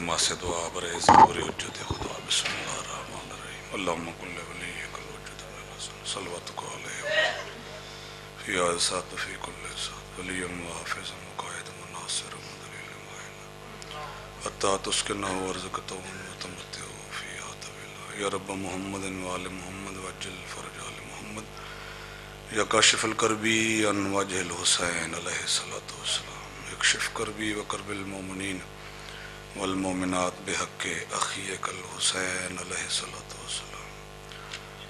فرما سے دعا برے ضبور حجت خدا بسم اللہ الرحمن الرحیم اللہم کل ولیک الوجد صلواتک علیہ فی آسات فی کل سات ولیم وحافظ مقاید مناصر مدلیل معین حتی تسکنہ ورزقتہ وتمتعہ فی طویلا یا رب محمد وآل محمد وجل فرج آل محمد یا کاشف الکربی عن وجہ الحسین علیہ السلام اکشف کربی وکرب المومنین والمومنات بحق اخیک الحسین علیہ السلام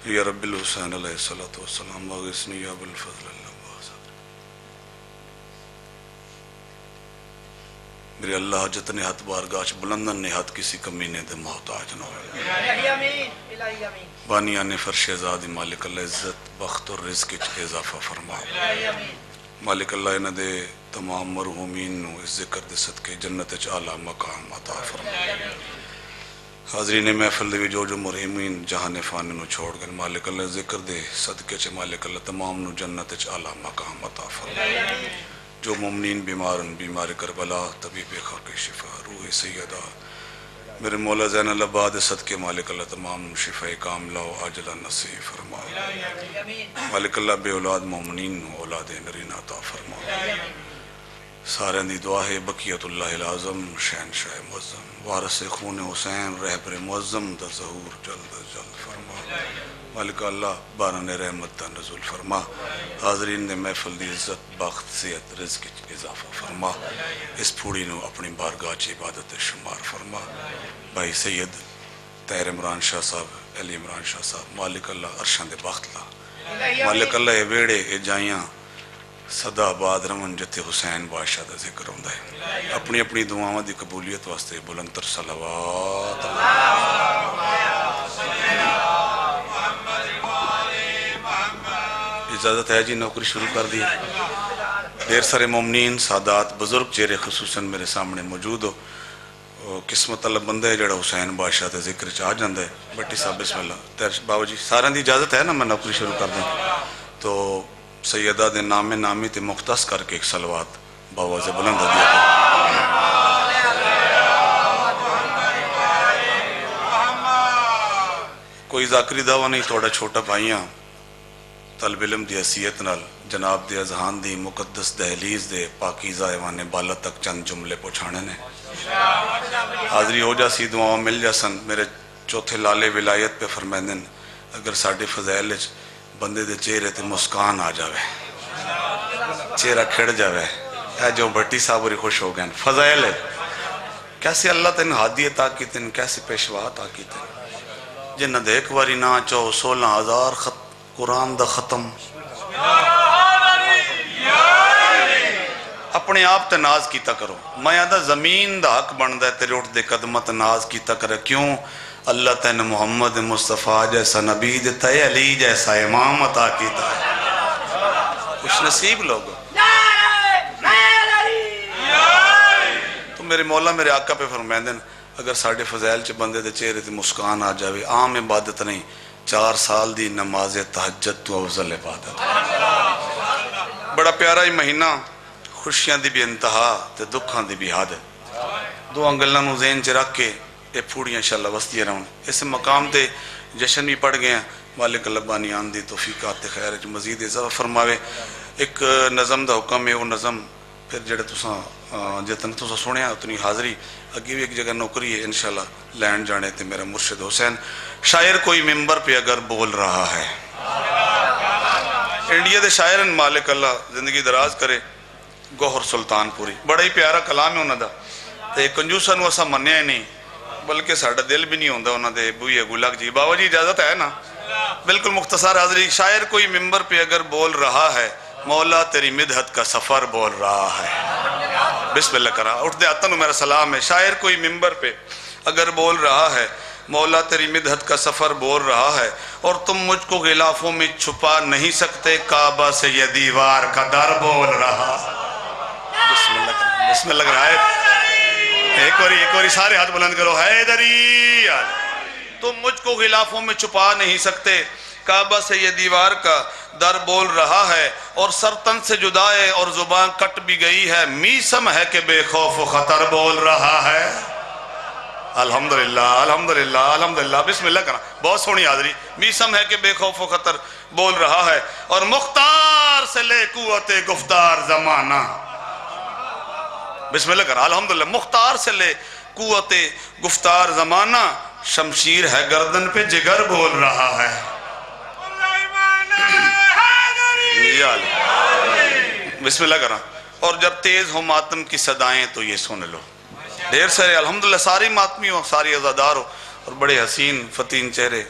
یا رب الحسین علیہ السلام واغثنی یا بالفضل اللہ میرے اللہ جتنے ہاتھ بارگاہ بلندن نہات کسی کمینے دے محتاج نہ ہوئے بانیان فرش ازادی مالک اللہ عزت بخت اور رزق اضافہ فرما مالک اللہ انہ دے تمام مرحومین نو اس ذکر دے صدقے جنت اعلیٰ مقام عطا فرما حاضرین محفل دے جو مرحومین جہان فانی نو چھوڑ گئے مالک اللہ ذکر دے صدقے چے مالک اللہ تمام نو جنت اعلیٰ مقام عطا فرما جو مومنین بیمارن بیمار کربلا طبیب خاک شفا روح سیدہ میرے مولا زین العباد صدقے مالک اللہ تمام شفا کاملہ و عاجلہ نصیب فرما مالک اللہ بے اولاد مومنین اولاد نرین عطا فرما سارے دی دعا ہے بقیت اللہ العظم شہنشاہ معظم وارث خون حسین رہبر معظم در ظہور جلد جلد فرما مالک اللہ باران رحمت نزول فرما حاضرین دے محفل دی عزت بخت صحت رزق اضافہ فرما اس پھوڑی نو اپنی بارگاہ چ عبادت شمار فرما بھائی سید طاہر عمران شاہ صاحب علی عمران شاہ صاحب مالک اللہ عرشاں دے بخت لا مالک اللہ اے ویڑے اے جائیاں صدا آباد رمن جتے حسین بادشاہ دا ذکر ہوندہ ہے اپنی اپنی دعاواں دی قبولیت واسطے بلند تر صلوات اجازت ہے جی نوکری شروع کر دی دیر سارے مومنین سادات بزرگ چہرے خصوصاً میرے سامنے موجود ہو قسمت طلب بندہ ہے جڑا حسین بادشاہ تے ذکر چاہ جاندہ ہے بٹی صاحب بسم اللہ بابا جی سارا دی اجازت ہے نا میں نوکری شروع کر دیں تو سیدہ دے نامی تے مختص کر کے ایک صلوات بابا سے بلند دیا کوئی ذاکری دعویٰ نہیں توڑا چھوٹا بھائیاں طلب علم دی حیثیت نال جناب دے اذہان دی مقدس دہلیز دے پاکیزہ ایوان بالا تک چند جملے پہنچانے نے حاضری ہو جا سی دعاؤں مل جا سن میرے چوتھے لالے ولایت پہ فرمائندن اگر ساڑھے فضائل بندے دے چہرے تے مسکان آ جاوے چہرہ کھڑ جاوے اے جو بھٹی صاحب ری خوش ہو گئے فضائل ہے کیسے اللہ تین حادی عطا کی تین کیسے پیشوا عطا کی تین جنہ دے ایک واری نا چو 16,000 قرآن دا ختم اپنے آپ تے ناز کیتا کرو میں آدھا زمین دا حق بندہ تیرے اٹھ دے قدمت ناز کیتا کرے کیوں اللہ تین محمد مصطفیٰ جیسا نبی دیتا ہے علی جیسا امام عطا کیتا ہے خوش نصیب لوگ تو میرے مولا میرے آقا پہ فرمائندن اگر ساڑھے فضائل چے بندے دے چہرے تے مسکان آ جاوے عام عبادت نہیں 4 سال دی نماز تہجد تو افضل عبادت بڑا پیارا ہی مہینہ خوشیاں دی بھی انتہا تے دکھاں دی بھی حد دو انگلہ نو ذہن چ رکھ کے اے پھوڑیاں انشاءاللہ وستی رہن اس مقام تے جشن بھی پڑھ گئے ہیں مالک اللہ بانیان دی توفیقات خیر مزید اضافہ فرماوے ایک نظم دا حکم ہے وہ نظم پھر جڑے جتنا تسا سنیا اتنی حاضری اگے بھی ایک جگہ نوکری ہے انشاءاللہ لینڈ جانے تے میرا مرشد حسین شاعر کوئی ممبر پہ اگر بول رہا ہے انڈیا دے شاعرن مالک اللہ زندگی دراز کرے گوہر سلطان پوری بڑا ہی پیارا کلام ہے انہوں دا تے کنجوسا نو اسا منیا ہی نہیں بلکہ ساڑھا دل بھی نہیں ہوندہ انہوں دے بوئی گلک جی بابا جی اجازت ہے نا بالکل مختصر حاضری شاعر کوئی ممبر پہ اگر بول رہا ہے مولا تیری مدحت کا سفر بول رہا ہے بسم اللہ کرا اٹھ دے آتا نو میرا سلام ہے شاعر کوئی ممبر پہ اگر بول رہا ہے مولا تیری مدحت کا سفر بول رہا ہے اور تم مجھ کو غلافوں میں چھپا نہیں سکتے کعبہ سے یہ دیوار کا در بول رہا بسم اللہ کرا ایک واری سارے ہاتھ بلند کرو حیدری تم مجھ کو غلافوں میں چھپا نہیں سکتے کعبہ سے یہ دیوار کا در بول رہا ہے اور سرتن سے جدا ہے اور زبان کٹ بھی گئی ہے میسم ہے کہ بے خوف و خطر بول رہا ہے الحمدللہ الحمدللہ الحمدللہ. بسم اللہ کرنا. بہت سونی حاضری. میسم ہے کہ بے خوف و خطر بول رہا ہے اور مختار سے لے قوت گفتار زمانہ. بسم اللہ کرنا. الحمدللہ. مختار سے لے قوت گفتار زمانہ. شمشیر ہے گردن پہ جگر بول رہا ہے. بسم اللہ کرنا. اور جب تیز ہو ماتم کی صدائیں تو یہ سن لو. ڈھیر سارے الحمدللہ ساری ماتمی ہو, ساری عزادار ہو اور بڑے حسین فتین چہرے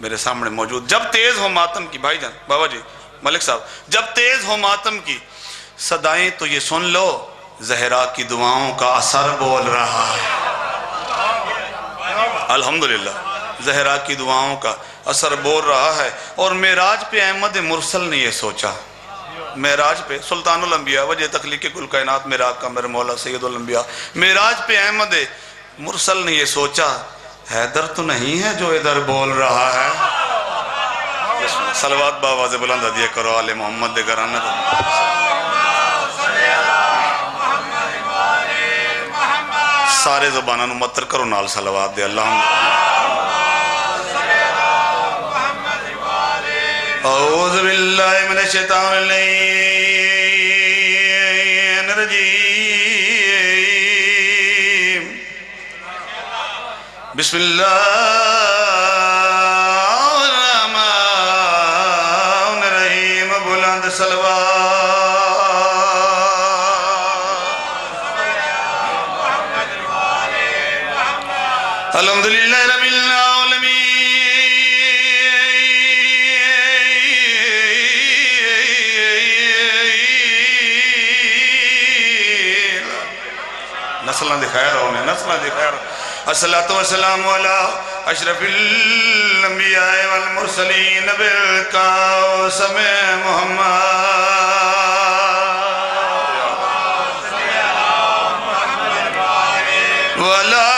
میرے سامنے موجود. جب تیز ہو ماتم کی, بھائی جان بابا جی ملک صاحب, جب تیز ہو ماتم کی صدائیں تو یہ سن لو, زہرا کی دعاؤں کا اثر بول رہا ہے. الحمدللہ زہرا کی دعاؤں کا اثر بول رہا ہے. اور معراج پہ احمد مرسل نے یہ سوچا, معراج پہ سلطان الانبیاء وجہ تخلیق کل کائنات معراج کا میرے مولا سید الانبیاء, معراج پہ احمد مرسل نے یہ سوچا, حیدر تو نہیں ہے جو ادھر بول رہا ہے. صلوات باواز بلند دیا کرو آل محمد دے گھرانے کو. سارے زبانہ نو متر کرو نال صلوات دے. اعوذ باللہ من الشیطان الرجیم. بسم اللہ الرحمن الرحیم. بلند صلوات. الحمدللہ رب العالمین. نسلہ دکھایا رہا انہیں, نسلہ دکھایا رہا. الصلاة والسلام علی اشرف الانبیاء والمرسلین بالقاسم محمد. ولا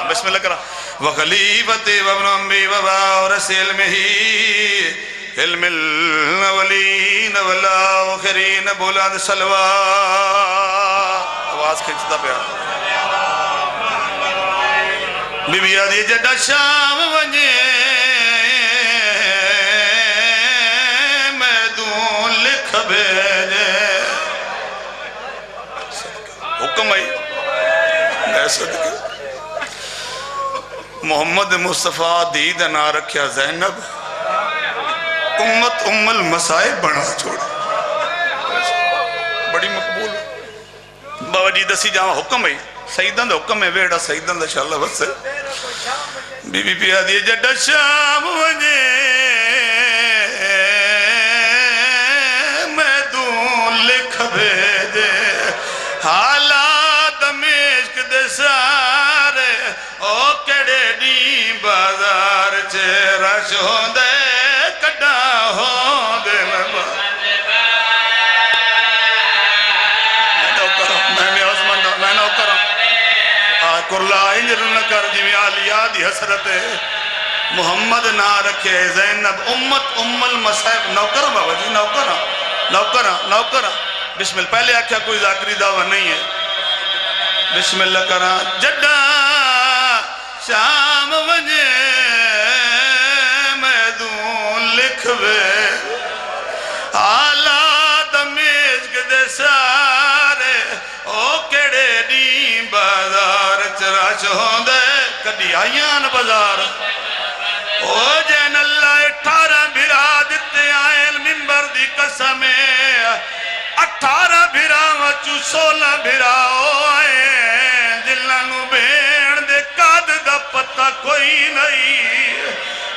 بسم اللہ کرا. وخلیفت وابن انبی وباورس علمہی علم الاولین والآخرین. بلند صلوات. آواز کھچتا پیا. بی بی آدھی جڈا شام ونجے میدون لکھ بھیجے. حکم آئی ایسا دکھے. محمد مصطفیٰ دید نہ رکھیا زینب, امت ام المصائب بنا چھوڑ. بڑی مقبول بابا جی دسی جاؤں حکم ہے سیدان دا حکم ہے بیڑا سیدان دا شاءاللہ بس ہے. بی بی پیا دیئے جڈا شام ونجے میدون لکھ بھیجے. حالات دمشق دے سارے او کڑے دی بازار چے رش ہوں دے کڑا ہوں دے. میں نو کروں کرلا انجر نکر جوی آلیا دی حسرت محمد نہ رکھے زینب امت ام المصائب. نو کروں بابا جی نو کروں. بسم اللہ. پہلے آکھیا کوئی ذاکری دعویٰ نہیں ہے. بسم اللہ کرا. جڈا شام ونجے میدون لکھ بے حالات دمشق دے سارے او کڑے دی بازار چراش ہوں دے کدی آئیان بازار. او جین اللہ 18 بھرا دیتے آئین ممبر دی قسمیں 18 بھرا وچو 16 بھرا آئے جلنو بین دے قاد دا پتہ کوئی نہیں.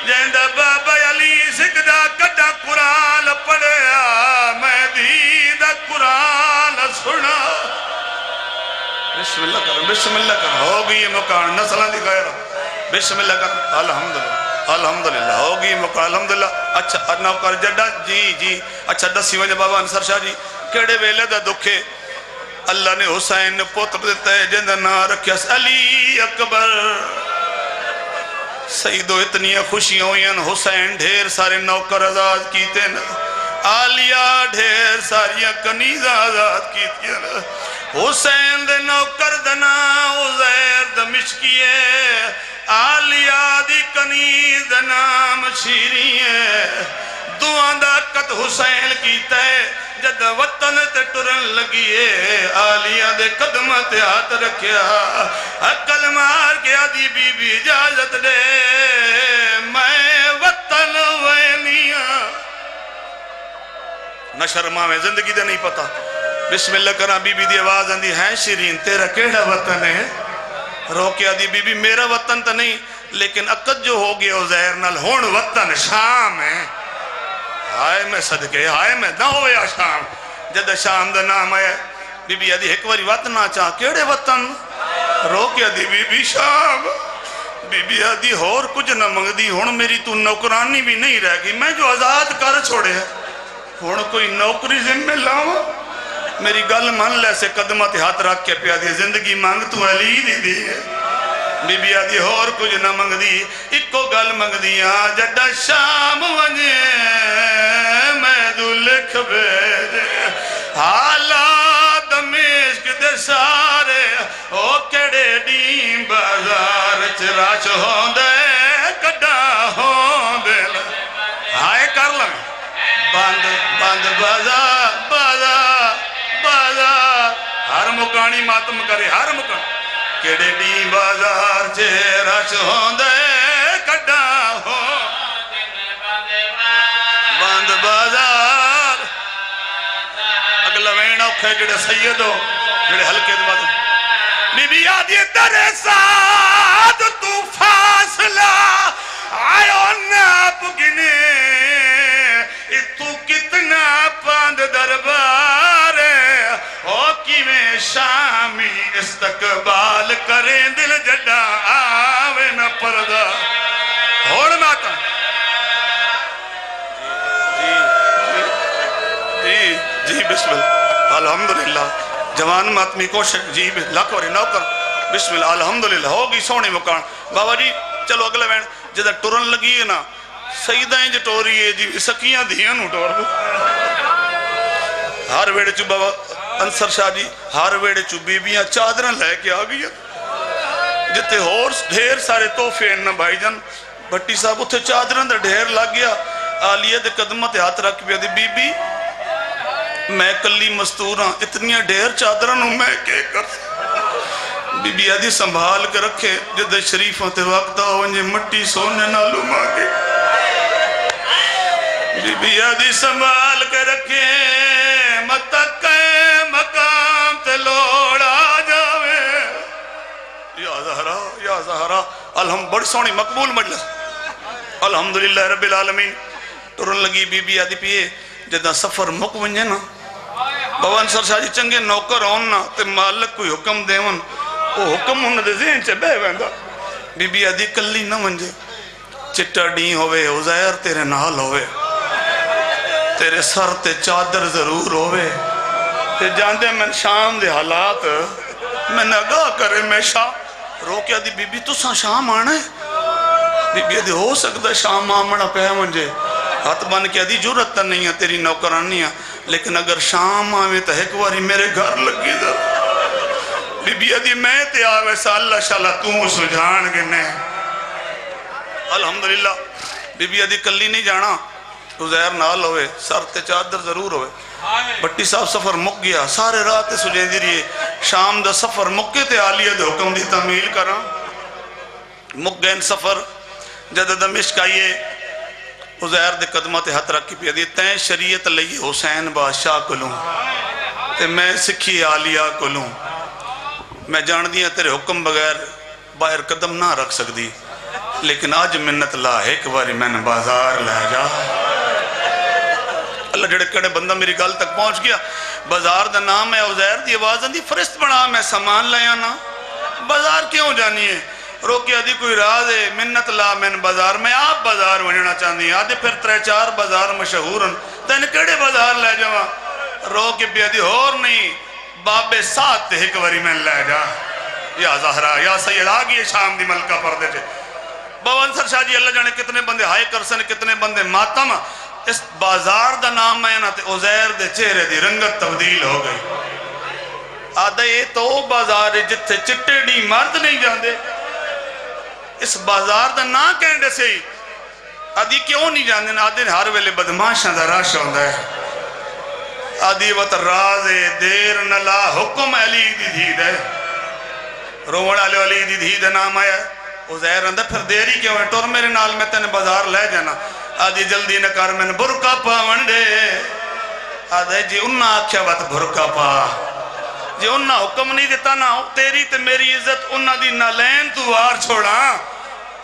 جیندہ بابا علی سکدہ کڑا قرآن پڑھیا میں دیدہ قرآن سنا. بسم اللہ کرو بسم اللہ کرو. ہوگی یہ مکان نسلہ دکھائے رہا. بسم اللہ کرو. الحمدللہ الحمدللہ ہوگی مکان الحمدللہ. اچھا ارناو کر جڈا جی اچھا دسی وجہ بابا انصر شاہ جی کیڑے ویلے دا دکھے اللہ نے حسین پتر دیتا ہے جندہ نہ رکھیا علی اکبر. سیدو اتنی خوشیاں ہوئی ہیں، حسین ڈھیر سارے نوکر آزاد کیتے ہیں، آلیہ ڈھیر ساری کنیز آزاد کیتے ہیں۔ حسین دے نوکر دنا عزیر دمشقی ہے، آلیہ دی کنیز دنام شیری ہے۔ دعا دا قد حسین کیتا ہے، جد وطن تے ٹرن لگیے آلیہ دے قدمت ہاتھ رکھیا، عقل مار کے آدھی بی بی اجازت دے میں وطن وینیاں نہ شرما میں زندگی دے نہیں پتا۔ بسم اللہ کرا بی بی دی آواز اندھی ہے شیرین تیرا کیڑا وطن ہے؟ رو کے آدھی بی بی میرا وطن تا نہیں لیکن عقد جو ہو گیا عزیر نال ہون وطن شام ہے۔ ہائے میں صدقے ہائے میں نہ ہویا شام، جد شام دا نام آیا بی بی آدھی ایک واری وطن آچا کیڑے وطن؟ رو کے آدھی بی بی شام، بی بی آدھی اور کچھ نہ منگ دی، ہون میری تو نوکرانی بھی نہیں رہ گئی، میں جو آزاد کر چھوڑے ہیں ہون کوئی نوکری ذمہ لاؤں، میری گل من لے سے قدمت ہاتھ رکھ کے پیا دی زندگی مانگ تو علی دی دی ہے۔ بی بی آدھی اور کچھ نہ منگ دی، اکو گل منگ دیا جڈا شام ونجے میں دو لکھ بیجے حالات دمشق دے سارے او کڑے ڈیم بازار چراچ ہوں دے کڈا ہوں دے ہائے کر لیں بند بند بازار بازار بازار ہر مکانی ماتم کرے ہر مکانی کڑے ڈیم بازار چراچ ہوں دے کڈا ہوں بند بازار اگلا وینا اکھے جڑے سید ہو جڑے حلقے دے بی بی آدھی در ساتھ تو فاصلہ آئیو ناپ گنے تو کتنا پاند دربار ہے او کی میں شامی استقبال کریں دل جڈا آوے نہ پردہ ہوڑ ماتا جی بسم اللہ الحمدللہ جوان ماتمی کوشش جی لاکھ واری نوکر بسم اللہ الحمدللہ ہوگی سونے مکان بابا جی چلو اگلے وین جدہ ٹورن لگی ہے نا سیدائیں جو ٹوری ہے جی سکیاں دھیاں نو ٹور دو ہر ویڑے چو بابا انصر شاہ جی ہر ویڑے چو بیبیاں چادریں لے کے آگئی ہے جتے اور ڈھیر سارے توفے ہیں نا بھائی جان بھٹی صاحب اتھے چادریں دے ڈھیر لگ گیا آلیہ دے قدمت ہاتھ رکھ پیا دی بی بی میں کلی مستوراں اتنی ڈھیر چادروں میں کہے کر بی بی آدھی سنبھال کے رکھے جدے شریفوں تے وقت آؤنجے مٹی سونے نالو مانگے بی بی آدھی سنبھال کے رکھے متکے مقام تے لوڑا جاوے یا زہرا الحمد بڑی سونی مقبول مجلس الحمدللہ رب العالمین ٹرن لگی بی بی آدھی پیے جدہ سفر مک ونجے نا بابا انصر شاہ جی چنگے نوکر ہونا تے مالک کوئی حکم دیون وہ حکم ہونا دے ذہن چے بے ویندا بی بی آدھی کلی نہ ونجے چٹا ڈین ہوئے عزیر تیرے نال ہوئے تیرے سر تے چادر ضرور ہوئے تے جاندے میں شام دے حالات میں نگاہ کرے میں شام رو کے آدھی بی بی تو ساں شام آنا ہے بی بی آدھی ہو سکتا شام آمنا پہ منجے ہاتھ بن کے آدھی جرت تا نہیں ہے تیری نوکرانی ہے لیکن اگر شام آوے تا ایک واری میرے گھر لگی دا بی بی آدھی میں تے آوے سا اللہ شاءاللہ توں سجھان گنے الحمدللہ بی بی آدھی کلی نہیں جانا عزیر نال ہوئے سر تے چادر ضرور ہوئے بٹی صاحب سفر مک گیا سارے رات سجھیں دی رہے شام دا سفر مکے تے آلیہ دے حکم دی تعمیل کرا مک گئن سفر جد دمشق آئیے عزیر دے قدمت ہاتھ رکھی پیا دی تین شریعت لئی حسین بادشاہ کو لوں تے میں سکھی آلیہ کو لوں میں جان دیا تیرے حکم بغیر باہر قدم نہ رکھ سکتی لیکن آج منت لا ایک باری میں نے بازار لے جا اللہ جڑے کڑے بندہ میری گل تک پہنچ گیا بازار دا نام ہے عزیر دی آواز دی فرست بنا میں سامان لے آنا بازار کیوں جانی ہے روکے آدھی کوئی راز ہے منت لا میں بازار میں آپ بازار ونجنا چاہتی ہیں آدھے پھر 3-4 بازار مشہورن تین کڑے بازار لے جاواں روکے پی آدھی اور نہیں بابے ساتھ تے ایک واری میں لے جا یا زہرہ یا سید آگئی شام دی ملکہ پردے جے بابا انصر شاہ جی اللہ جانے کتنے بندے ہائے کرسن کتنے بندے ماتم اس بازار دا نام ہے نا تے عزیر دے چہرے دی رنگت تبدیل ہو گئی آدھے یہ تو بازار جتھے چٹے ڈی مرد نہیں جاندے اس بازار دا نا کہندے سے آدھی کیوں نہیں جاندے آدھے ہر ویلے بدماشاں دا راش ہوندا ہے آدھی وط راز دیر نلا حکم علی دی دھید ہے روڑ علی دی دھید نام آیا عزیر اندر پھر دیری کیوں ہے ٹور میرے نال میں تینے بازار لے جانا آدھی جلدی نکار میں نے برکا پا ونڈے آدھے جی انہا آکھیا وات برکا پا جی انہا حکم نہیں دیتا نا تیری تے میری عزت انہا دی نالین تو وار چھوڑا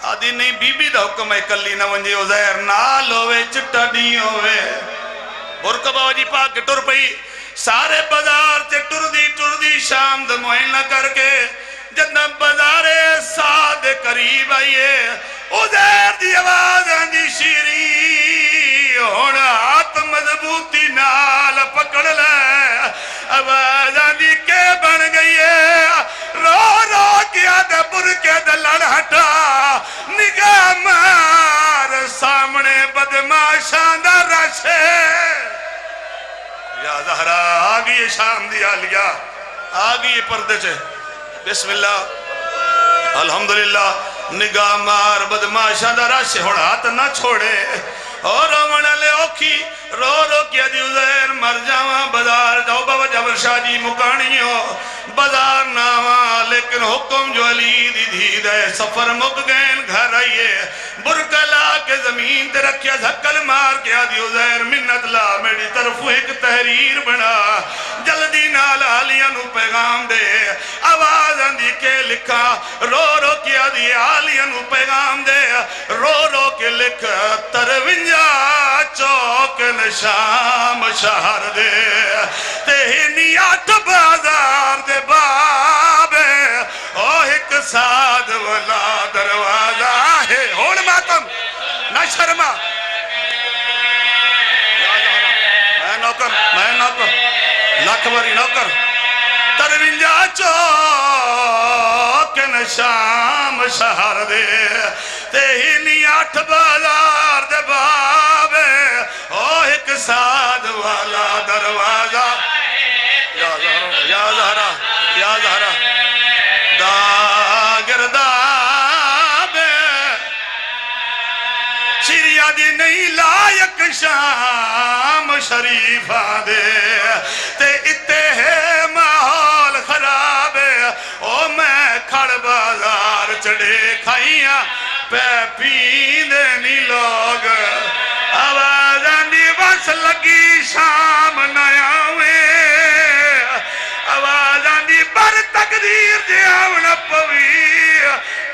آدھی نہیں بی بی دا حکم ہے کلی نہ ونجے عزیر نال ہوئے چٹا دی ہوئے برکا پا جی پاک کے ٹر پئی سارے بازار تے ٹر دی شام دا معینہ کر کے جدنا بازار ساد قریب آئیے عزیر دی آواز آنجی شیری ہونا ہاتھ مضبوطی نال پکڑ لے آواز آنجی کے بن گئی ہے رو رو کیا دے برکے دے لڑ ہٹا نگاہ مار سامنے بدماشاں دا رشے یا زہرہ آگئی شام دی آلیا آگئی پردے چھے بسم اللہ الحمدللہ نگاہ مار بدماشاں دا رش ہوڑ ہاتھ نہ چھوڑے اور روڑا لے اوکھی رو رو کیا دی عزیر مر جاواں بازار جاؤ بابا جبر شاہ جی مکانیوں بازار ناواں لیکن حکم جو علی دی دھید ہے سفر مک گئن گھر آئیے برکہ لا کے زمین تے رکھیا دھکل مار کیا دی عزیر منت لا میری طرف ایک تحریر بنا جلدی نال آلیاں نو پیغام دے آواز اندھی کے لکھا رو رو کیا دی آلیاں نو پیغام دے رو رو کے لکھ ترونجا چوک نشام شہر دے تہنی آٹھ بازار دے بابے او ایک ساد والا دروازہ ہے ہوڑ ماتم نہ شرما میں نوکر لاکھ باری نوکر ترونجا چوک نشام شہر دے تہنی آٹھ بازار دے بابے او ایک ساد والا دروازہ یا زہرہ یا زہرہ دا گردابے شیریہ دی نہیں لائق شام شریفہ دے تے اتے ہے ماحول خرابے او میں کھڑ بازار چڑے کھائیاں پہ پیندے نہیں لوگ آوازاں دی بس لگی شام نیاوے آوازاں دی بر تقدیر دے آونا پوی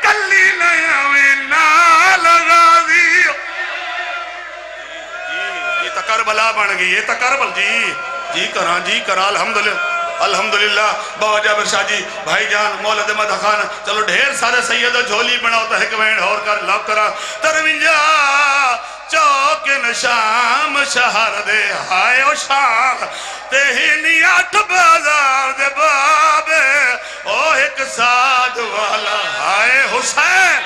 کلی نیاوے نال غازی یہ تکربلا بن گئی یہ تکربل جی کراں الحمدللہ بابا جابر شاہ جی بھائی جان مولد مدہ خان چلو ڈھیر سارے سیدہ جھولی بناؤ تا ایک وینڈ اور کر لو کرا ترونجا چوک نشام شہر دے ہائے او شام تہنی آٹھ بازار دے بابے او ایک ساد والا ہائے حسین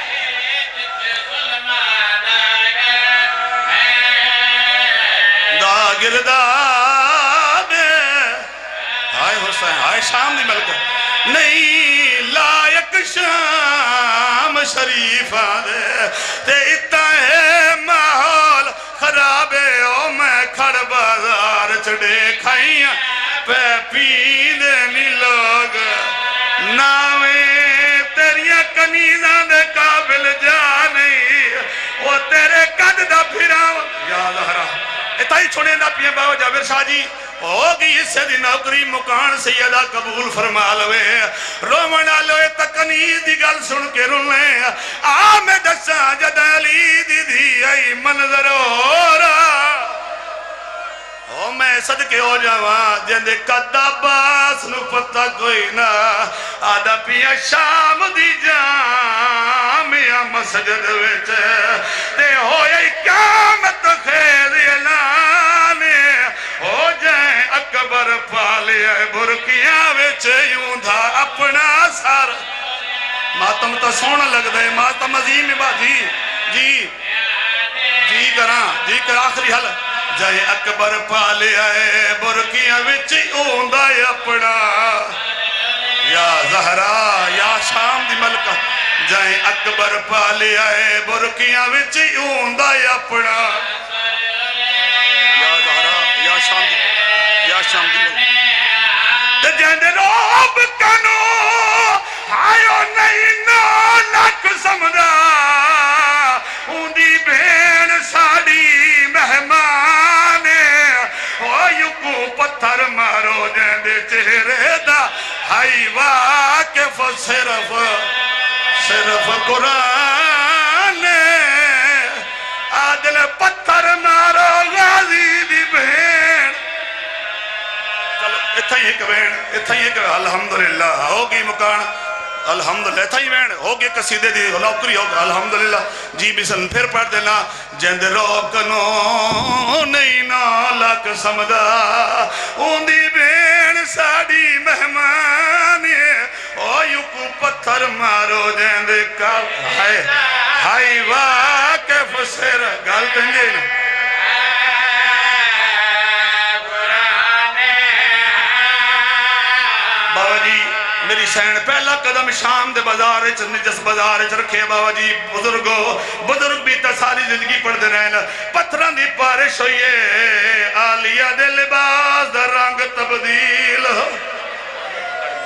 دا گردہ ہائے شام دی ملکہ نہیں لائق شام شریفہ دے تے اتا ہے ماحول خرابے او میں کھڑ بازار چڑے کھائیاں پہ پیندے نہیں لوگ ناوے تیریاں کنیزاں دے قابل جا نہیں وہ تیرے قد دا پھراؤ یا زہرہ اتائی چھوڑے دا پیئے بابا جابر شاہ جی ہوگی اس سے دی نوکری مکان سیدہ قبول فرما لوے رومنا لوے تکنیز دی گل سن کے رولے آمد ساجد علی دی دی ای منظر ہو رہا او میں صدقے ہو جاواں جندے قدہ باس نو پتہ کوئی نہ آدھا پیا شام دی جامعہ مسجد ویچ تے ہوئی قیامت خیر اعلانے ہو جائیں اکبر پالے برکیاں ویچ یوں تھا اپنا سر ماتم تو سونا لگ دے ماتم عظیم باجی جی جی کرا آخری حل جائے اکبر پالے آئے برکیاں وچی اوندا اپنا یا زہرا یا شام دی ملکہ جائے اکبر پالے آئے برکیاں وچی اوندا اپنا یا زہرا یا شام دی ملکہ جائے روب کنو آئیو نہیں نو لکھ سمدہ اندی بین ساڑی مہمان یکو پتھر مارو جیندے چہرے دا ہائی واقف صرف قرآن آدل پتھر مارو غازی دی بین چلو اتھائی ایک بین الحمدللہ ہوگی مکان الحمدللہ اتھائی بین ہوگی قصیدے دی نوکری ہوگا الحمدللہ جی بسن پھر پڑھ دینا جند روکنو نہیں نالک سمدہ اندی بین ساڑی مہمانی او یکو پتھر مارو جند کا ہائی واقف سر گال تنجے نا بابا جی میری سین پہلا قدم شام دے بازار نجس بازار رکھے بابا جی بزرگ بھی تا ساری زندگی پڑھ دے رہے پتھران دی پارش ہوئیے آلیہ دے لباس دا رنگ تبدیل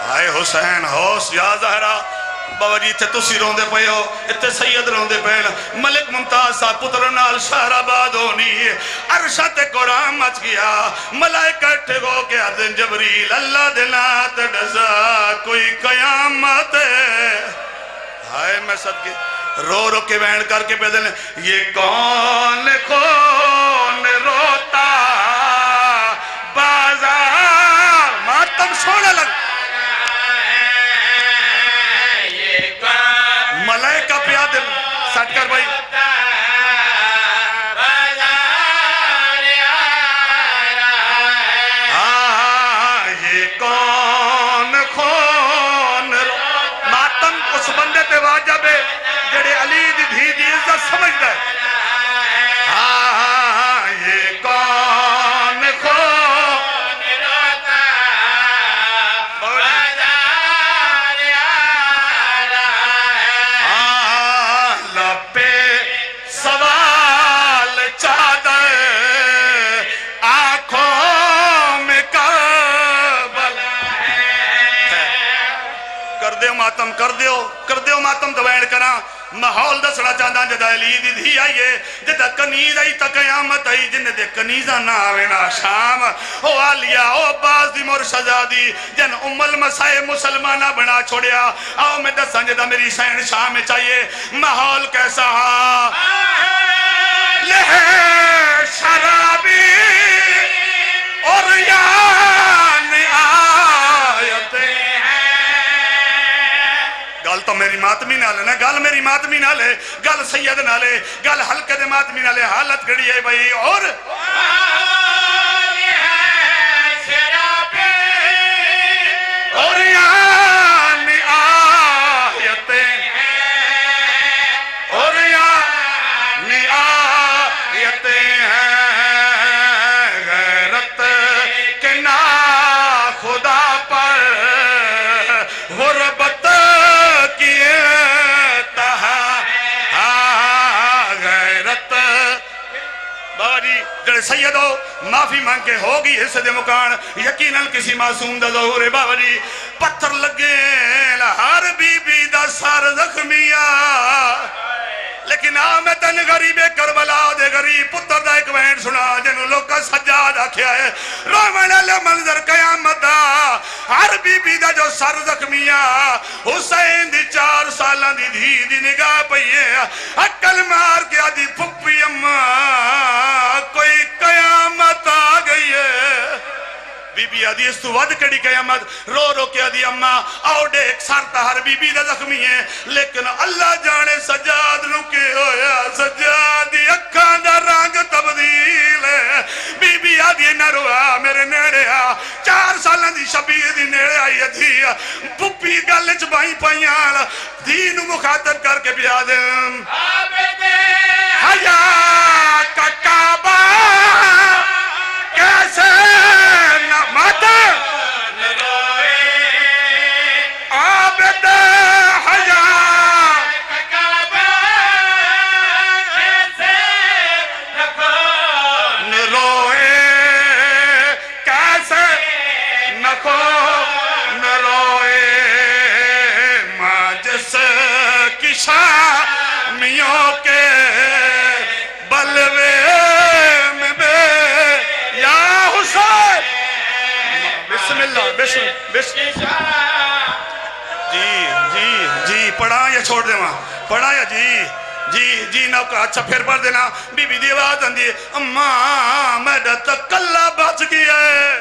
آئے حسین ہوس یا زہرہ بابا جی اتھے تسی روندے پئے ہو اتھے سید روندے پئے ملک ممتاز سا پتر نال شہر آباد ہونی عرشت قرآن مچ گیا ملائکہ اٹھے گو کہ عدن جبریل اللہ دلات ڈزا کوئی قیامت ہے ہائے میں صدقے رو کے وین کر کے پیدل یہ کون روتا بازار ماتم سونا لگ ملائکہ پیا دل سٹ کر بھائی یہ کون ماتم اس بندے پہ واجب ہے جڑے علی دی دھی دی عزت سمجھتا ہے یہ کون کر دیو ماتم دوائن کرا محول دسڑا چاندان جدہ علی دی دھی آئیے جدہ کنیز آئی تا قیامت آئی جن دے کنیزہ نہ آوینا شام او آلیہ او باز دی مرشدہ دی جن ام المسائے مسلمانہ بنا چھوڑیا آؤ میں دستان جدہ میری سین شام چاہیے محول کیسا لہے شرابی اور یان آیتیں گل تو میری ماتمی نہ لے گل میری ماتمی نہ لے گل سید نہ لے گل حلقہ دے ماتمی نہ لے حالت گھڑی ہے بھائی اور یان آیتیں اور یان آیتیں ہیں غیرت کے نا خدا پر غربت جڑے سید ہو معافی مانگ کے ہوگی حصہ دے مکان یقیناً کسی معصوم دا ظہور ہے بابا جی پتھر لگے ہر بی بی دا سار زخمیہ لیکن آمتن غریب کربلا دے غریب پتر دا ایک وین سنا جنہوں لوگ کا سجاد آکھیا ہے رومن اللہ منظر قیامت دا ہر بی بی دا جو سر زخمیہ حسین دی 4 سالہ دی دھی دی نگاہ پئیے اکل مار کے آدھی پھپی اممہ کوئی قیامت آ گئی ہے بی بی آدھی اس تو ود کڑی قیامت رو کے آدھی اممہ آؤ دیکھ سارتا ہر بی بی دا زخمی ہے لیکن اللہ جانے سجاد نکے ہویا سجاد دی اکھان دا رنگ تبدیل ہے بی بی آدھی نہ روا میرے نیڑے 4 سالہ دی دی شبیر دی نیڑے آئی تھی پپی گل چ بائی پائیاں دین مخاطب کر کے بیا دیں حیا کا کعبہ کیسے نہ ماتا عابد حیا کا کعبہ کیسے نہ روئے کیسے نہ روئے ماں جس کی شامیوں کے بلوے میں بے یا حسین بسم اللہ بسم جی پڑھا یا چھوڑ دے وہاں پڑھا یا جی نہ کا اچھا پھر پڑھ دینا بی بی دی آواز آندھی ہے اماں میڈا تکلہ بچ گیا ہے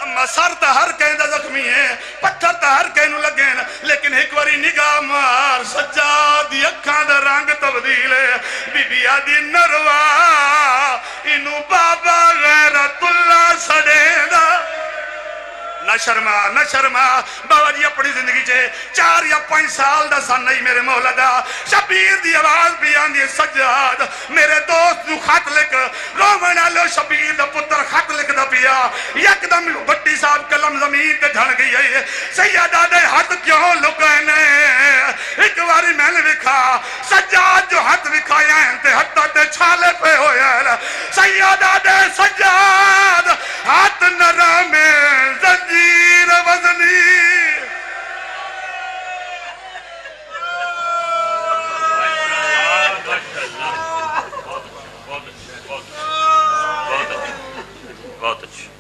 اماں سر تا ہر کہیں دا زخمی ہے پتھر تا ہر کہیں نو لگے لیکن ایک واری نگاہ مار سجادی اکھاں دا رنگ تبدیل ہے بی بی آدھی نروا انو بابا غیرت اللہ سڑے دا نہ شرما بابا جی اپنی زندگی چھے 4 یا 5 سال دا سن نہیں میرے مولا دا شبیر دی آواز بھی آندھی سجاد میرے دوست نو خط لکھ رومنہ لو شبیر دا پتر خط لکھ دا پیا یک دم بٹی صاحب کلم زمین تے دھن گئی ہے سیدہ دے ہاتھ کیوں لکینے ایک باری میں نے لکھا سجاد جو ہاتھ لکھایا ہیں تے ہاتھ تے چھالے پہ ہویا ہے سیدہ دے سجاد ہاتھ نرم زنجیر وزنی بہت اچھا